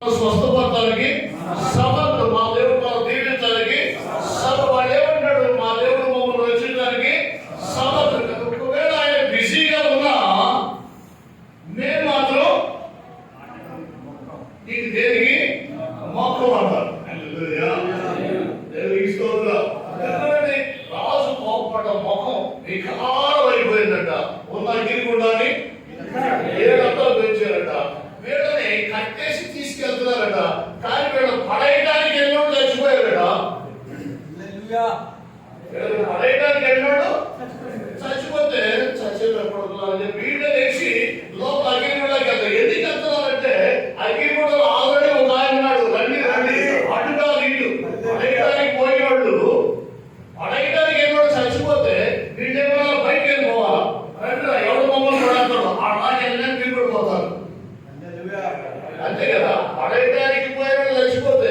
స్వస్థపడటానికి సమర్థుడు మా దేవుడు మనం దీవించడానికి వాళ్ళు ఏమంటాడు మా దేవుడు మమ్మల్ని రక్షించడానికి సమర్థుడు. ఒకవేళ ఆయన బిజీగా ఉన్నా నేను మాత్రం నీకు దేనికి మొక్కం అంటారు. రాజు కోపపడ్డ ముఖం వికారం అయిపోయిందట. ఉన్న గిరిగుండాన్ని 7 అంతలు పెంచారట. వీళ్ళని కట్టేసి తీసుకెళ్తున్నారట. కానీ వీళ్ళు పడేయడానికి ఎన్నోడు చచ్చిపోయారట. పడేయడానికి ఎన్నోడు చచ్చిపోతే చచ్చేటప్పుడు అని వీళ్ళు వేసి లోపల అగ్గిగూడలోకి వెళ్తారు. ఎందుకు వెళ్తున్నారంటే అగ్గిగూడలో ఆల్రెడీ ఒక ఆయన ఉన్నాడు. రండి రండి అడ్డుగా నీళ్ళు పడేయడానికి పోయేవాళ్ళు పడేయడానికి ఎన్నోడు చచ్చిపోతే వీళ్ళు ఏమన్నా బయటకు వెళ్ళిపోవాలా? రండి ఎవడు మమ్మల్ని పడేస్తాడు ఆ రాజు వెళ్ళినా మీరు కూడా పోతారు. అంతే కదా. పడేయడానికి పోయిన చచ్చిపోతే